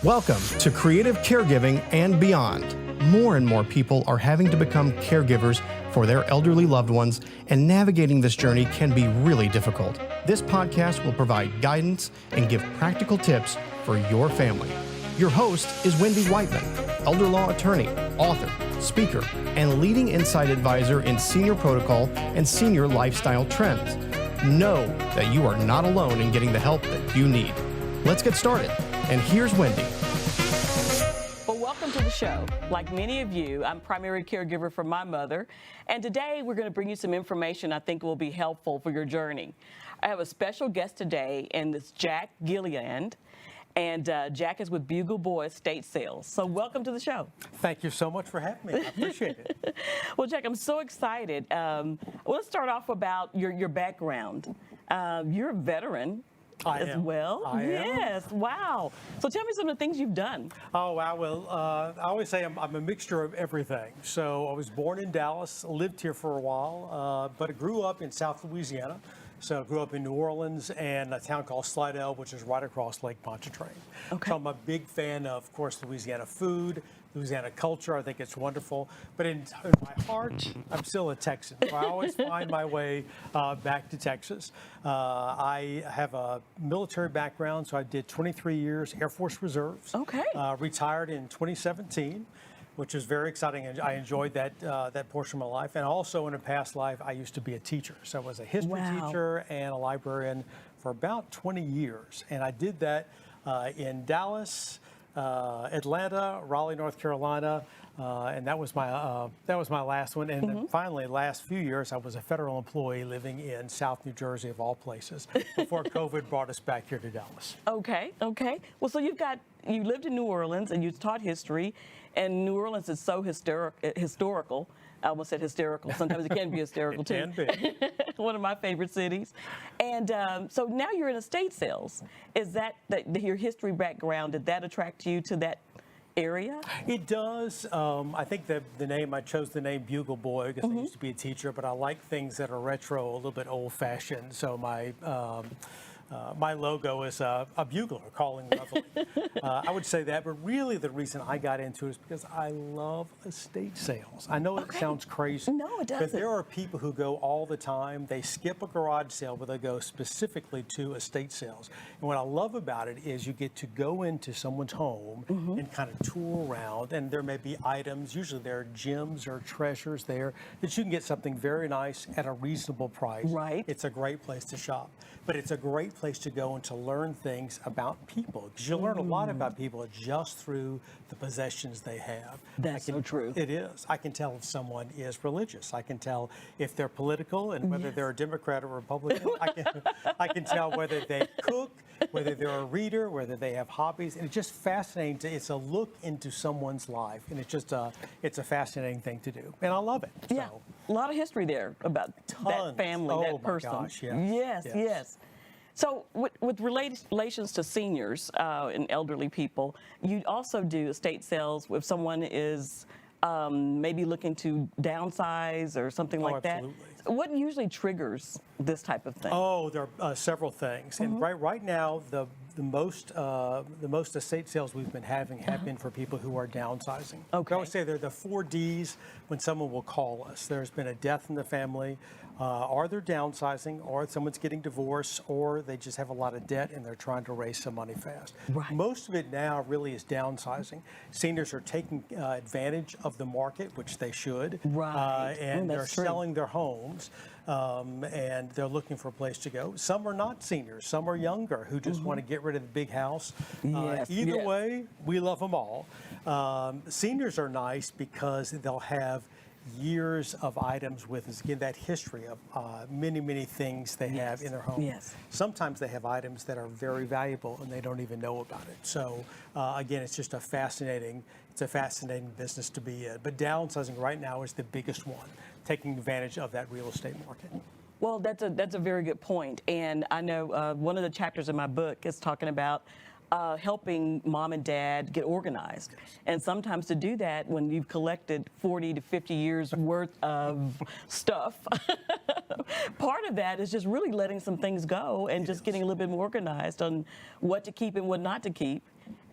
Welcome to Creative Caregiving and Beyond. More and more people are having to become caregivers for their elderly loved ones, and navigating this journey can be really difficult. This podcast will provide guidance and give practical tips for your family. Your host is Wendy Whiteman, elder law attorney, author, speaker, and leading insight advisor in senior protocol and senior lifestyle trends. Know that you are not alone in getting the help that you need. Let's get started. And here's Wendy. Well, welcome to the show. Like many of you, I'm primary caregiver for my mother, and today we're going to bring you some information I think will be helpful for your journey. I have a special guest today, and it's Jack Gilliland, and Jack is with Bugle Boy Estate Sales. So welcome to the show. Thank you so much for having me. I appreciate it. Well, Jack, I'm so excited. Let's start off about your background. You're a veteran. I as am. well? I am. Yes, wow. So tell me some of the things you've done. Oh, wow. Well, I always say I'm a mixture of everything. So I was born in Dallas, lived here for a while, but I grew up in South Louisiana. So I grew up in New Orleans and a town called Slidell, which is right across Lake Pontchartrain. Okay. So I'm a big fan of course, Louisiana food, Louisiana culture. I think it's wonderful. But in my heart, I'm still a Texan. So I always find my way back to Texas. I have a military background, so I did 23 years Air Force Reserves. Okay. Retired in 2017. Which is very exciting, and I enjoyed that portion of my life. And also in a past life, I used to be a teacher. So I was a history teacher and a librarian for about 20 years. And I did that in Dallas, Atlanta, Raleigh, North Carolina, and that was my last one. And then finally, last few years, I was a federal employee living in South New Jersey, of all places, before COVID brought us back here to Dallas. Okay. Well, so you lived in New Orleans and you taught history, and New Orleans is so historical. I almost said hysterical. Sometimes it can be hysterical too. It can be. One of my favorite cities. And so now you're in estate sales. Is that your history background, did that attract you to that area? It does. I think I chose the name Bugle Boy because I used to be a teacher, but I like things that are retro, a little bit old-fashioned. So my logo is a bugler calling reveille. I would say that, but really the reason I got into it is because I love estate sales. I know it sounds crazy. No, it doesn't. But there are people who go all the time. They skip a garage sale, but they go specifically to estate sales. And what I love about it is you get to go into someone's home and kind of tour around, and there may be items, usually there are gems or treasures there, that you can get something very nice at a reasonable price. Right. It's a great place to shop. But it's a great place to go and to learn things about people, because you learn a lot about people just through the possessions they have. That's so true. It is. I can tell if someone is religious. I can tell if they're political and whether they're a Democrat or Republican. I can tell whether they cook, whether they're a reader, whether they have hobbies. And it's just fascinating. It's a look into someone's life, and it's a fascinating thing to do. And I love it. Yeah, So. a lot of history there about that family, that person. Oh my gosh, yes. Yes. So with relations to seniors and elderly people, you also do estate sales if someone is maybe looking to downsize or something like that. Absolutely. What usually triggers this type of thing? Oh, there are several things, and right now the most estate sales we've been having have been for people who are downsizing. Okay. I always say they're the 4 Ds when someone will call us. There's been a death in the family, or they're downsizing, or someone's getting divorced, or they just have a lot of debt and they're trying to raise some money fast. Right. Most of it now really is downsizing. Seniors are taking advantage of the market, which they should, Right. and they're That's true. selling their homes. And they're looking for a place to go. Some are not seniors. Some are younger who just want to get rid of the big house. Either way, we love them all. Seniors are nice because they'll have years of items with us. Again, that history of many things they have in their home. Yes. Sometimes they have items that are very valuable and they don't even know about it. So again, it's just a fascinating business to be in. But downsizing right now is the biggest one, taking advantage of that real estate market. Well, that's a very good point. And I know one of the chapters in my book is talking about helping mom and dad get organized. And sometimes to do that, when you've collected 40 to 50 years worth of stuff, part of that is just really letting some things go and just getting a little bit more organized on what to keep and what not to keep.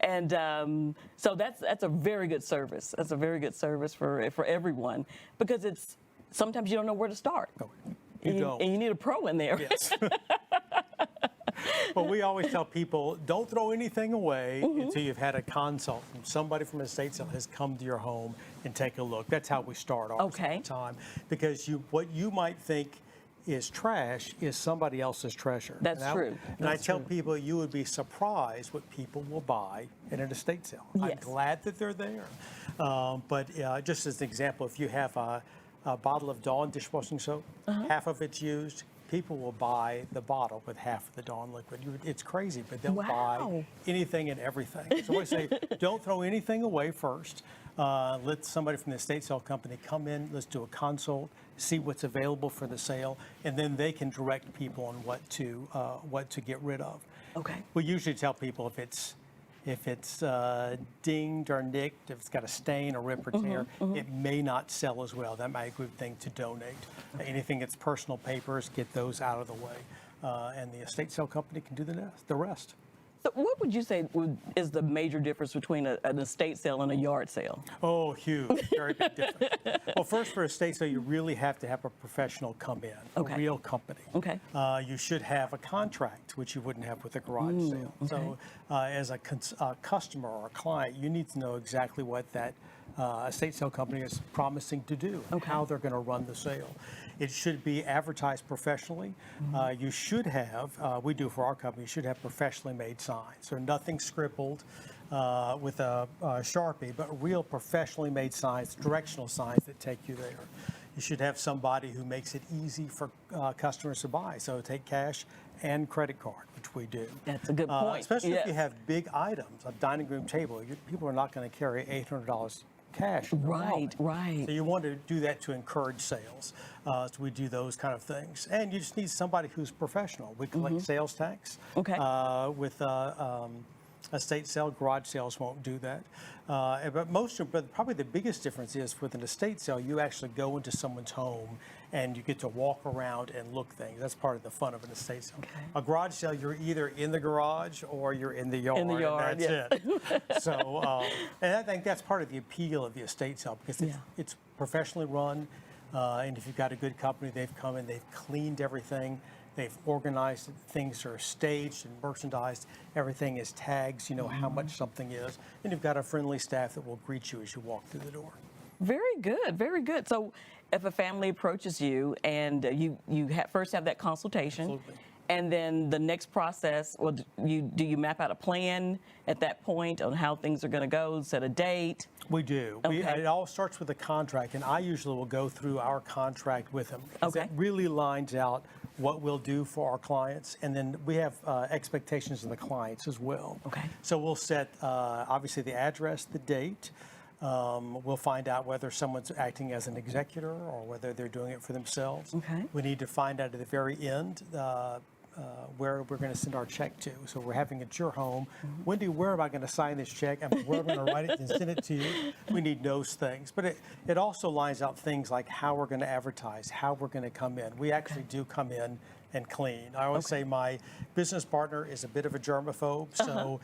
And so that's a very good service. That's a very good service for everyone, because sometimes you don't know where to start. No, you don't. And you need a pro in there. Yes. Well, we always tell people, don't throw anything away until you've had a consult from somebody from an estate sale has come to your home and take a look. That's how we start ours all the time. Because what you might think is trash is somebody else's treasure. That's true. And I tell people, you would be surprised what people will buy in an estate sale. Yes. I'm glad that they're there. But just as an example, if you have a bottle of Dawn dishwashing soap, half of it's used, people will buy the bottle with half of the Dawn liquid. It's crazy, but they'll buy anything and everything. So I say, don't throw anything away first. Let somebody from the estate sale company come in, let's do a consult, see what's available for the sale, and then they can direct people on what to get rid of. Okay. We usually tell people if it's dinged or nicked, if it's got a stain or rip or tear, it may not sell as well. That might be a good thing to donate. Anything that's personal papers, get those out of the way. And the estate sale company can do the rest. So what would you say is the major difference between an estate sale and a yard sale? Oh, huge. Very big difference. Well, first, for estate sale, you really have to have a professional come in, a real company. Okay. You should have a contract, which you wouldn't have with a garage sale. Okay. So as a customer or a client, you need to know exactly what that estate sale company is promising to do, and how they're going to run the sale. It should be advertised professionally. You should have, we do for our company, you should have professionally made signs. So nothing scribbled with a Sharpie, but real professionally made signs, directional signs that take you there. You should have somebody who makes it easy for customers to buy. So take cash and credit card, which we do. That's a good point. Especially if you have big items, a dining room table. People are not going to carry $800 cash. Right. So you want to do that to encourage sales. So we do those kind of things. And you just need somebody who's professional. We collect sales tax. With estate sale, garage sales won't do that. But probably the biggest difference is with an estate sale, you actually go into someone's home and you get to walk around and look things. That's part of the fun of an estate sale. A garage sale, you're either in the garage or you're in the yard. And that's it. So, and I think that's part of the appeal of the estate sale, because it's professionally run. And if you've got a good company, they've come in, they've cleaned everything. They've organized it. Things are staged and merchandised. Everything is tags. You know how much something is. And you've got a friendly staff that will greet you as you walk through the door. Very good, very good. So if a family approaches you and you first have that consultation, Absolutely. and then the next process, well, do you map out a plan at that point on how things are going to go, set a date? We do. It all starts with a contract, and I usually will go through our contract with them. It really lines out what we'll do for our clients, and then we have expectations of the clients as well. So we'll set, obviously, the address, the date. We'll find out whether someone's acting as an executor or whether they're doing it for themselves. We need to find out at the very end where we're going to send our check to. So we're having it at your home. Wendy, where am I going to sign this check? Where am I going to write it and send it to you? We need those things. But it also lines out things like how we're going to advertise, how we're going to come in. We actually do come in and clean. I always say my business partner is a bit of a germaphobe, so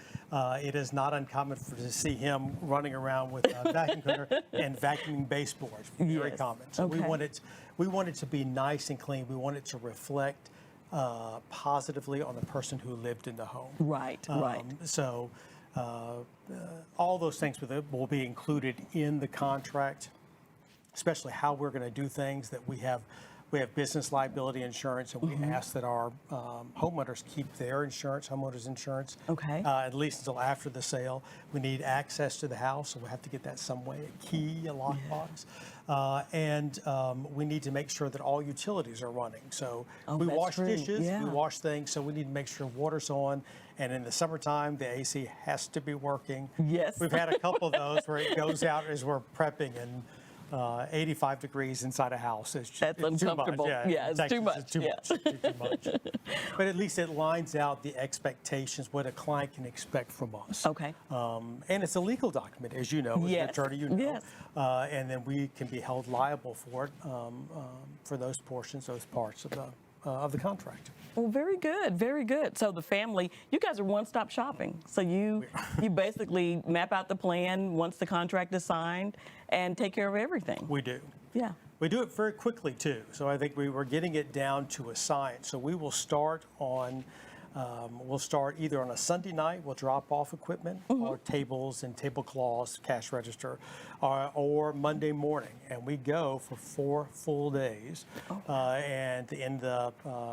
it is not uncommon to see him running around with a vacuum cleaner and vacuuming baseboards. Very common. So we want it to be nice and clean. We want it to reflect positively on the person who lived in the home. Right. So all those things will be included in the contract, especially how we're going to do things. That we have business liability insurance, and we ask that our homeowners keep their insurance, homeowners insurance, at least until after the sale. We need access to the house, so we'll have to get that some way, a key, a lockbox. And we need to make sure that all utilities are running. So we wash dishes, we wash things, so we need to make sure water's on. And in the summertime, the AC has to be working. We've had a couple of those where it goes out as we're prepping, and 85 degrees inside a house is That's uncomfortable. Too much. It's too much. It's too much. But at least it lines out the expectations, what a client can expect from us. And it's a legal document, as you know, as an attorney, you know. And then we can be held liable for it, for those portions, those parts of the contract. Well, very good, very good. So the family, you guys are one-stop shopping. So you basically map out the plan once the contract is signed and take care of everything. We do. Yeah. We do it very quickly too. So I think we were getting it down to a science. So we will start on, we'll start either on a Sunday night, we'll drop off equipment or tables and tablecloths, cash register, or Monday morning. And we go for 4 full days. And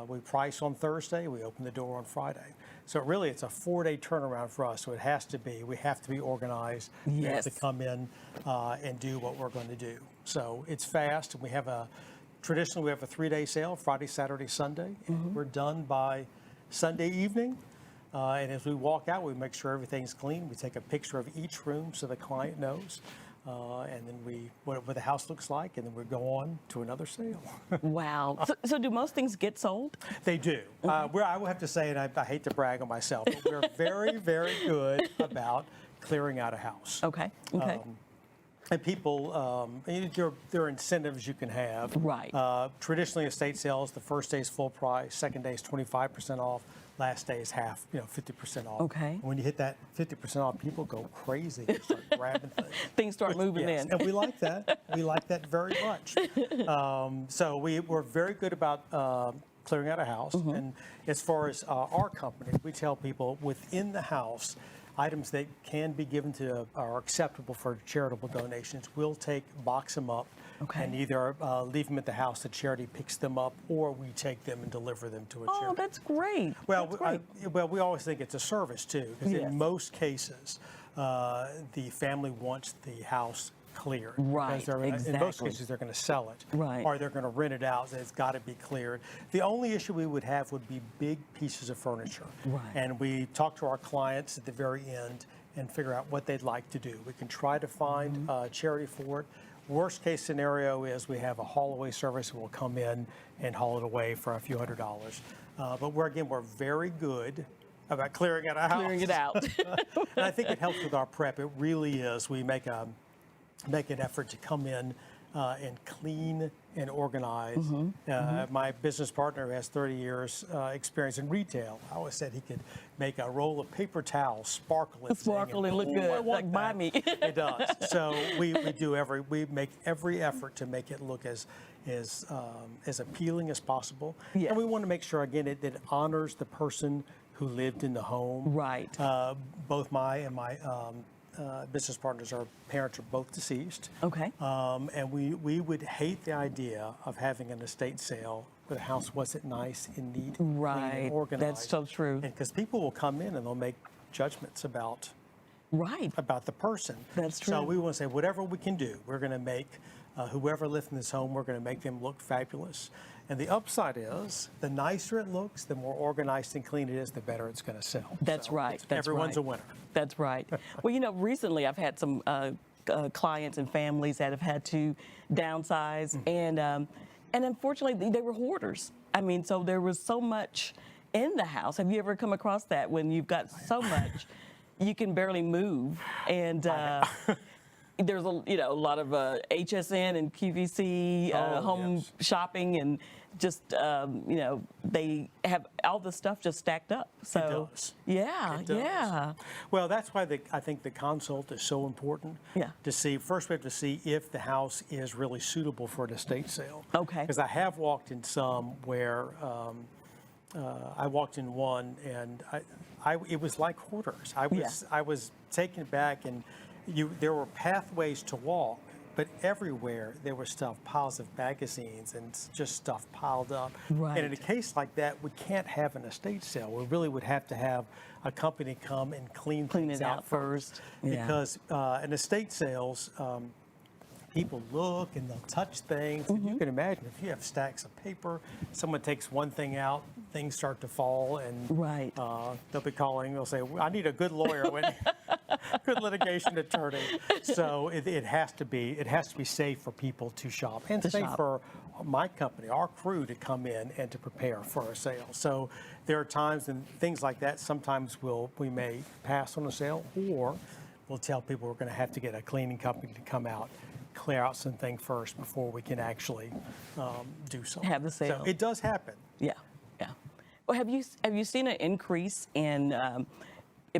we price on Thursday, we open the door on Friday. So really it's a 4-day turnaround for us. So we have to be organized. Yes. We have to come in and do what we're going to do. So it's fast, and traditionally we have a 3-day sale, Friday, Saturday, Sunday, and we're done by Sunday evening. And as we walk out, we make sure everything's clean. We take a picture of each room so the client knows, and then what the house looks like, and then we go on to another sale. Wow. So do most things get sold? They do. I will have to say, and I hate to brag on myself, but we're very, very good about clearing out a house. Okay. Okay. And people, there are incentives you can have. Right. Traditionally, estate sales, the first day is full price, second day is 25% off, last day is half, 50% off. Okay. And when you hit that 50% off, people go crazy. They start grabbing things. Things start moving Yes, in. and we like that. We like that very much. So we're very good about clearing out a house. And as far as our company, we tell people within the house, items that can be given to are acceptable for charitable donations, we'll box them up, and either leave them at the house, the charity picks them up, or we take them and deliver them to a charity. Oh, that's great. Well, That's great. we always think it's a service too, because Yes. in most cases, the family wants the house cleared. Right, Because in most exactly. cases, they're going to sell it. Right. Or they're going to rent it out, so it's got to be cleared. The only issue we would have would be big pieces of furniture. Right. And we talk to our clients at the very end and figure out what they'd like to do. We can try to find charity for it. Worst case scenario is we have a haul away service who will come in and haul it away for a few $100s. But we're very good about clearing out a house. Clearing it out. And I think it helps with our prep. It really is. We make an effort to come in and clean and organize. My business partner who has 30 years experience in retail, I always said he could make a roll of paper towels sparkle and Sparkle and look "Ooh, I good, want like buy that." me. It does. So we make every effort to make it look as appealing as possible. Yes. And we want to make sure, again, it honors the person who lived in the home. Right. Both my business partners, our parents are both deceased. Okay. And we would hate the idea of having an estate sale where the house wasn't nice and neat, clean, Right. and organized. That's so true. And because people will come in and they'll make judgments about Right. the person. That's So true. we want to say whatever we can do, we're going to make whoever lived in this home, we're going to make them look fabulous. And the upside is, the nicer it looks, the more organized and clean it is, the better it's going to sell. That's So right. That's everyone's right. a winner. That's right. Well, recently I've had some clients and families that have had to downsize, and unfortunately they were hoarders. I mean, so there was so much in the house. Have you ever come across that when you've got so much, you can barely move, and there's a lot of HSN and QVC home yes. shopping, and just they have all the stuff just stacked up. So does. yeah, It does. yeah. Well, that's why I think the consult is so important. Yeah. To see, first we have to see if the house is really suitable for an estate sale. Okay. Because I have walked in some where I walked in one and it was like hoarders. I was taken back, and there were pathways to walk, but everywhere there was piles of magazines and just stuff piled up. Right. And in a case like that, we can't have an estate sale. We really would have to have a company come and clean things it out first. Yeah. Because in estate sales, people look and they'll touch things. And you can imagine if you have stacks of paper, someone takes one thing out, things start to fall, and Right. They'll be calling. They'll say, "I need a good lawyer, good litigation attorney." So it has to be safe for people to shop, and safe for my company, our crew, to come in and to prepare for a sale. So there are times and things like that. Sometimes we may pass on a sale, or we'll tell people we're going to have to get a cleaning company to come out, clear out something first before we can actually do something. Have the sale. So it does happen. Yeah. Well, have you seen an increase in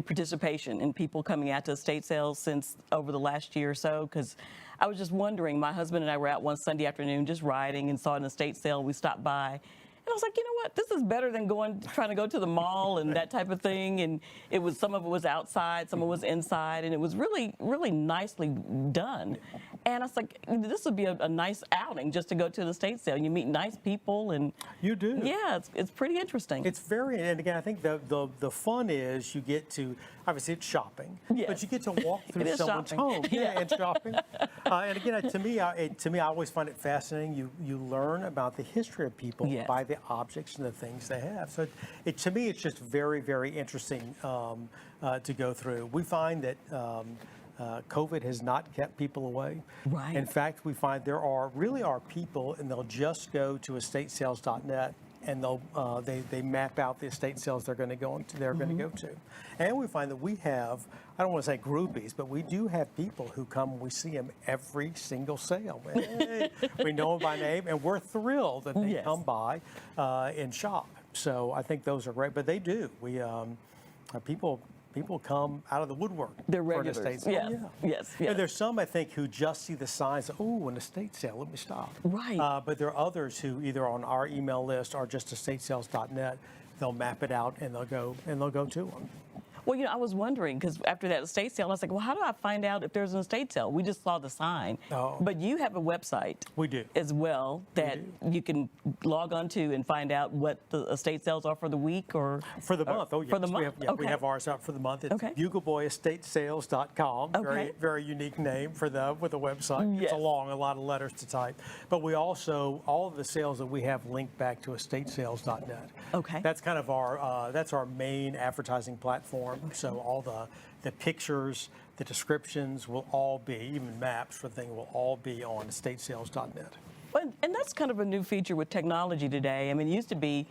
participation in people coming out to estate sales since over the last year or so? Because I was just wondering, my husband and I were out one Sunday afternoon just riding and saw an estate sale. We stopped by. And I was like, you know what? This is better than trying to go to the mall and that type of thing. And some of it was outside, some of it was inside, and it was really, really nicely done. And I was like, this would be a nice outing just to go to the estate sale. You meet nice people, and you do. Yeah, it's pretty interesting. It's very, and again, I think the fun is you get to, obviously it's shopping, yes. but you get to walk through someone's home, and shopping. And again, to me, I always find it fascinating. You learn about the history of people Yes. by the objects and the things they have. So to me, it's just very, very interesting to go through. We find that COVID has not kept people away. Right. In fact, we find there really are people, and they'll just go to estatesales.net and they map out the estate sales they're going to go to. And we find that we have, I don't want to say groupies, but we do have people who come, we see them every single sale. Hey, we know them by name, and we're thrilled that they Yes. come by and shop. So I think those are great, but they do. People come out of the woodwork. They're for an regulars. estate sale. Yes. Yeah. Yes. And there's some, I think, who just see the signs, oh, an estate sale, let me stop. Right. But there are others who either on our email list or just estatesales.net, they'll map it out and they'll go to them. Well, I was wondering, because after that estate sale, I was like, well, how do I find out if there's an estate sale? We just saw the sign. Oh. But you have a website. We do. As well, that you can log on to and find out what the estate sales are for the week or? For the month, oh yes. For the month, We have ours out for the month. It's Okay. bugleboyestate.sales.com. Okay. Very unique name with a website. Yes. It's a lot of letters to type. But we also, all of the sales that we have linked back to estatesales.net. Okay. That's kind of our main advertising platform. So all the pictures, the descriptions will all be, even maps for the thing, will all be on estatesales.net. And that's kind of a new feature with technology today. I mean, it used to be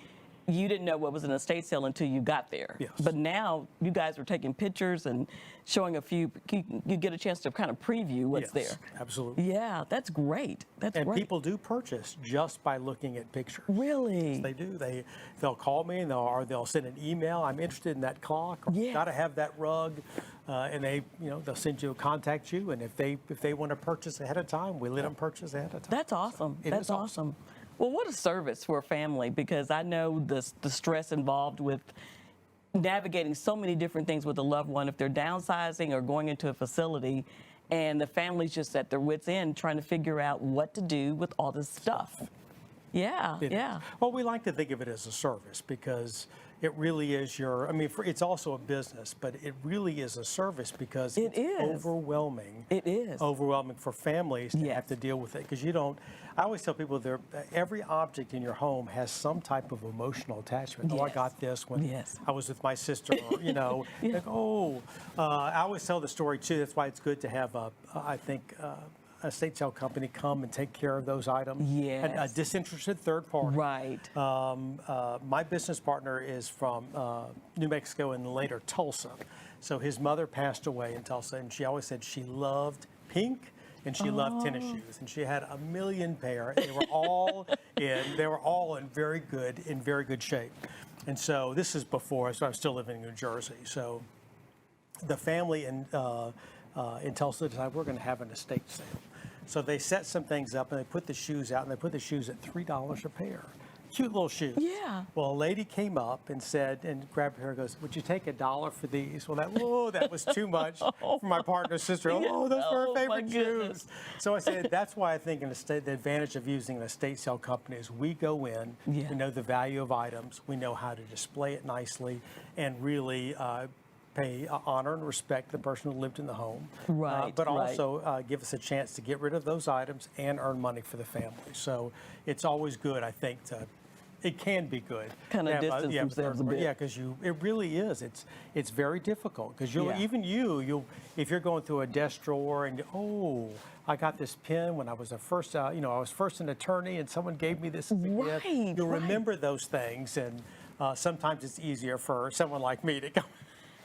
you didn't know what was an estate sale until you got there. Yes. But now you guys are taking pictures and showing a few, you get a chance to kind of preview what's Yes, there. absolutely. Yeah, that's great. That's And great. people do purchase just by looking at pictures. Really? They do. They'll call me and they'll send an email. I'm interested in that clock. Or Yes. got to have that rug, and they'll send you, contact you, and if they want to purchase ahead of time, we let them purchase ahead of time. That's awesome. It That's is awesome. Well, what a service for a family, because I know the stress involved with navigating so many different things with a loved one if they're downsizing or going into a facility, and the family's just at their wits' end trying to figure out what to do with all this stuff. Yeah, It yeah. is. Well, we like to think of it as a service because it really is it's also a business, but it really is a service because It it's is. overwhelming. It is. Overwhelming for families to Yes. have to deal with it because I always tell people every object in your home has some type of emotional attachment. Oh, I Yes. got this when Yes. I was with my sister, or, like, I always tell the story too. That's why it's good to have a estate sale company come and take care of those items. Yes. And a disinterested third party. Right. My business partner is from New Mexico and later Tulsa. So his mother passed away in Tulsa, and she always said she loved pink and she loved tennis shoes. And she had 1 million pair. They were all in very good shape. And so this is before, so I was still living in New Jersey. So the family in Tulsa decided we're going to have an estate sale. So they set some things up and they put the shoes out, and they put the shoes at $3 a pair. Cute little shoes. Yeah. Well, a lady came up and said, and grabbed her and goes, would you take $1 for these? Well, that was too much for my partner's sister. Oh, those were her Oh, my favorite goodness. shoes. So I said, that's why I think the advantage of using an estate sale company is we go in, Yeah. we know the value of items, we know how to display it nicely, and really pay honor and respect the person who lived in the home, Right, but right. also give us a chance to get rid of those items and earn money for the family. So it's always good, I think, it can be good. Kinda to have distance themselves a bit. Yeah, because it really is. It's very difficult because Yeah. if you're going through a desk drawer and I got this pen when I was I was first an attorney and someone gave me this. Right, You'll right. remember those things, and sometimes it's easier for someone like me to go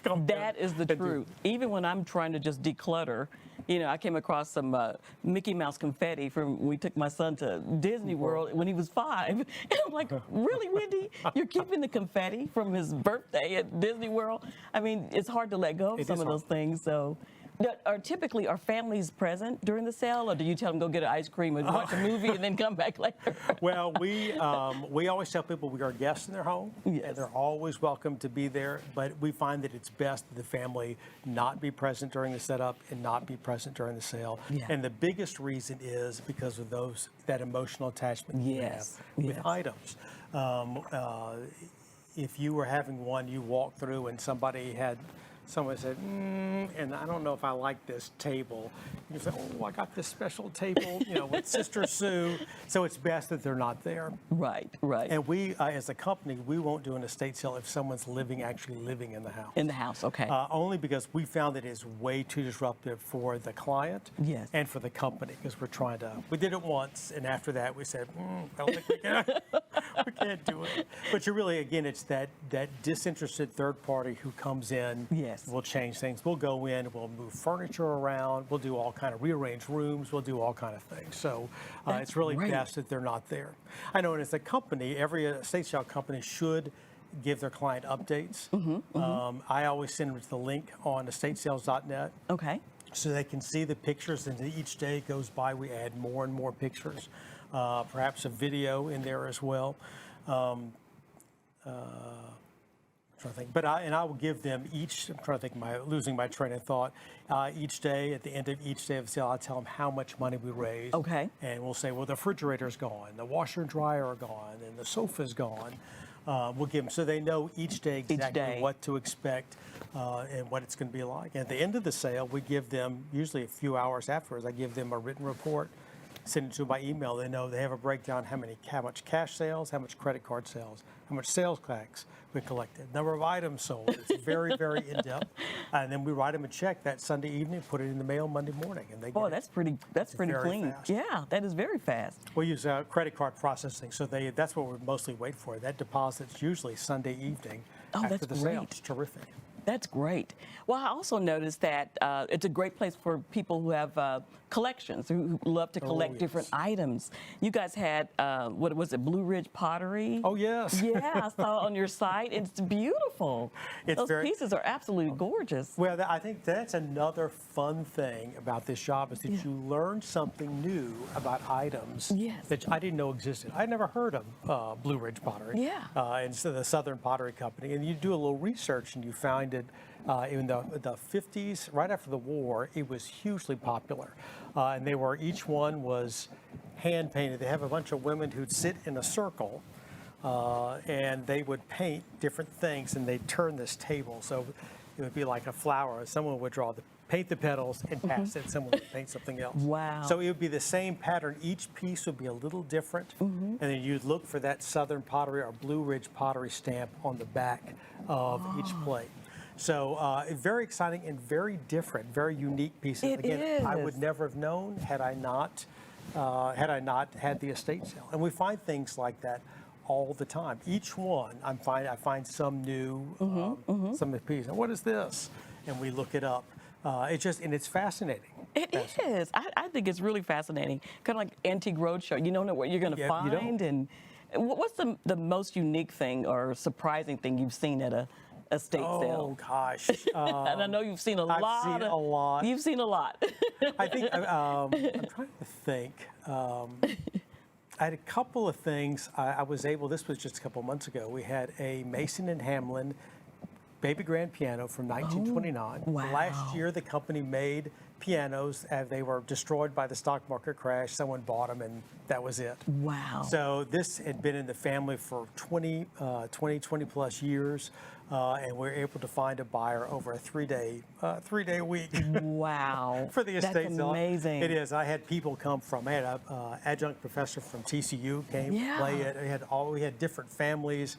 come That in is the and do. truth. Even when I'm trying to just declutter, you know, I came across some Mickey Mouse confetti from when we took my son to Disney World when he was 5. And I'm like, really, Wendy? You're keeping the confetti from his birthday at Disney World? I mean, it's hard to let go of some of those things. So, are families present during the sale, or do you tell them go get an ice cream and watch a movie and then come back later? Well, we always tell people we are guests in their home, Yes. and they're always welcome to be there. But we find that it's best that the family not be present during the setup and not be present during the sale. Yeah. And the biggest reason is because of that emotional attachment you Yes. have with Yes. items. If you were having one, you walk through and someone said, and I don't know if I like this table. You say, oh, I got this special table, with Sister Sue. So it's best that they're not there. Right, right. And we, as a company, we won't do an estate sale if someone's actually living in the house. In the house, okay. Only because we found that it's way too disruptive for the client Yes. and for the company, because we did it once, and after that we said, I don't think we can. We can't do it. But again, it's that disinterested third party who comes in. Yes. We'll change things. We'll go in. We'll move furniture around. We'll do all kind of rearrange rooms. We'll do all kind of things. So it's really great. best that they're not there. I know, and as a company, every estate sale company should give their client updates. I always send them to the link on estatesales.net. Okay. So they can see the pictures, and each day goes by, we add more and more pictures, perhaps a video in there as well. I'm trying to think, but I will give them each. I'm trying to think, losing my train of thought. Each day, at the end of each day of the sale, I'll tell them how much money we raised. Okay. And we'll say, well, the refrigerator's gone, the washer and dryer are gone, and the sofa's gone. We'll give them so they know each day exactly what to expect and what it's going to be like. And at the end of the sale, we give them, usually a few hours afterwards, I give them a written report, send it to them by email. They know they have a breakdown, how much cash sales, how much credit card sales, how much sales tax we collected, number of items sold. It's very, very in-depth. And then we write them a check that Sunday evening, put it in the mail Monday morning. And they get That's pretty very clean. fast. Yeah, that is very fast. We use credit card processing, so that's what we mostly wait for. That deposit's usually Sunday evening after that's the sale. great. It's terrific. That's great. Well, I also noticed that it's a great place for people who have collections, who love to collect different items. You guys had, what was it, Blue Ridge Pottery? Oh, yes. Yeah, I saw it on your site. It's beautiful. Those pieces are absolutely gorgeous. Well, I think that's another fun thing about this job is that you learn something new about items that I didn't know existed. I'd never heard of Blue Ridge Pottery. Yeah. And so the Southern Pottery Company. And you do a little research and you find it in the 50s, right after the war, it was hugely popular. And each one was hand painted. They have a bunch of women who'd sit in a circle and they would paint different things, and they'd turn this table. So it would be like a flower. Someone would paint the petals and pass it. Someone would paint something else. Wow. So it would be the same pattern. Each piece would be a little different. And then you'd look for that Southern Pottery or Blue Ridge Pottery stamp on the back of each plate. So very exciting and very different, very unique pieces. It I is. would never have known had I not had the estate sale. And we find things like that all the time. Each one, I find some new, some piece. What is this? And we look it up. It's fascinating. It is. I think it's really fascinating. Kind of like Antique Roadshow. You don't know what you're going to find. And what's the most unique thing or surprising thing you've seen at a estate sale? Oh gosh. And I know you've seen a lot. I've seen a lot. You've seen a lot. I think I'm trying to think. I had a couple of things. This was just a couple of months ago. We had a Mason and Hamlin baby grand piano from 1929. wow. Last year, the company made pianos. They were destroyed by the stock market crash. Someone bought them, and that was it. Wow. So this had been in the family for 20 plus years, and we were able to find a buyer over a three-day week. Wow. For the estate That's sale. amazing. It is. I had people come from. I had an adjunct professor from TCU came to play it. We had different families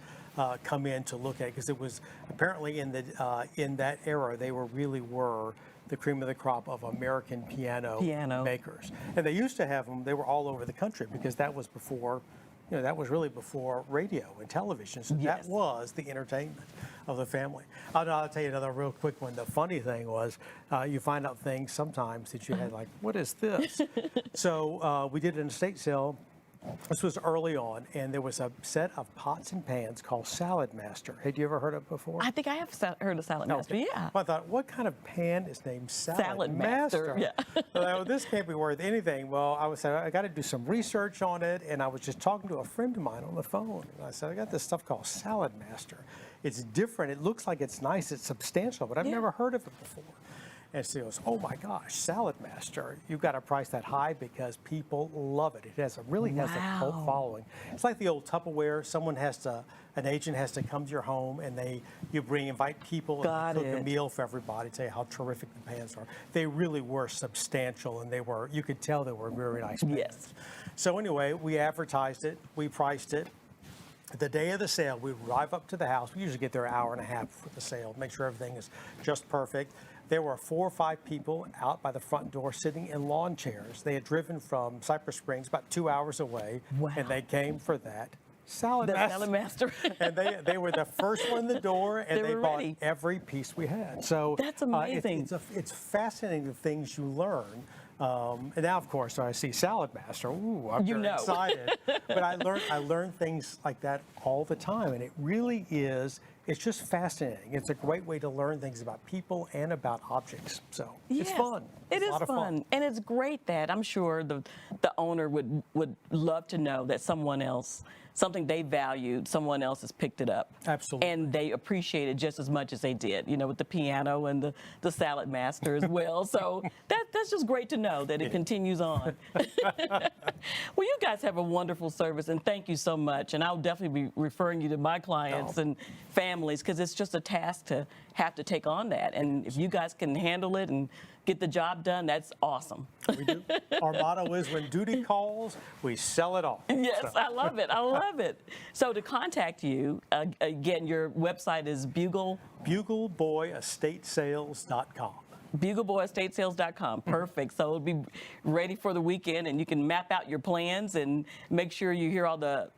come in to look at it, because it was apparently in that era they really were the cream of the crop of American piano makers. And they used to have them. They were all over the country because that was before that was really before radio and television. So Yes. that was the entertainment of the family. I'll tell you another real quick one. The funny thing was, you find out things sometimes that you had like, what is this? So we did an estate sale. This was early on, and there was a set of pots and pans called Salad Master. Had you ever heard of it before? I think I have heard of Salad Master. Okay. Yeah. Well, I thought, what kind of pan is named Salad Master? Yeah. Well, this can't be worth anything. Well, I got to do some research on it, and I was just talking to a friend of mine on the phone. And I said, I got this stuff called Salad Master. It's different. It looks like it's nice. It's substantial, but I've never heard of it before. And she goes, oh my gosh, Salad Master. You've got to price that high because people love it. It really has a cult following. It's like the old Tupperware. An agent has to come to your home and you invite people and cook a meal for everybody, tell you how terrific the pans are. They really were substantial, and you could tell they were very nice pans. Yes. So anyway, we advertised it, we priced it. The day of the sale, we drive up to the house. We usually get there an hour and a half for the sale, make sure everything is just perfect. There were 4 or 5 people out by the front door sitting in lawn chairs. They had driven from Cypress Springs, about 2 hours away, and they came for that Salad Master. And they were the first one in the door, and they bought ready. every piece we had. So that's amazing. It's fascinating the things you learn. And now, of course, I see Salad Master. Ooh, I'm very excited. But I learn things like that all the time, and it really is. It's just fascinating. It's a great way to learn things about people and about objects. So it's fun. It is fun, and it's great that I'm sure the owner would love to know that something they valued, someone else has picked it up. Absolutely. And they appreciate it just as much as they did, with the piano and the Salad Master as well. So that's just great to know that it continues on. Well, you guys have a wonderful service, and thank you so much. And I'll definitely be referring you to my clients and families, because it's just a task to have to take on that. And if you guys can handle it and get the job done, that's awesome. We do. Our motto is, when duty calls, we sell it all. Yes, so. I love it. I love it. So to contact you, again, your website is BugleBoyEstateSales.com. BugleBoyEstateSales.com. Perfect. So it'll be ready for the weekend, and you can map out your plans and make sure you hear all the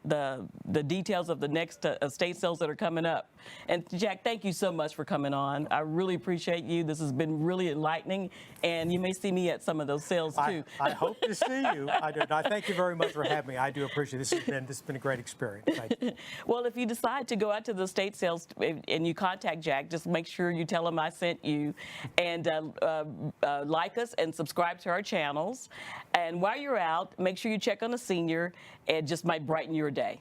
details of the next estate sales that are coming up. And Jack, thank you so much for coming on. I really appreciate you. This has been really enlightening, and you may see me at some of those sales too. I hope to see you. I thank you very much for having me. I do appreciate it. This has been a great experience. Thank you. Well, if you decide to go out to the estate sales and you contact Jack, just make sure you tell him I sent you, and like us and subscribe to our channels. And while you're out, make sure you check on a senior. It just might brighten your day.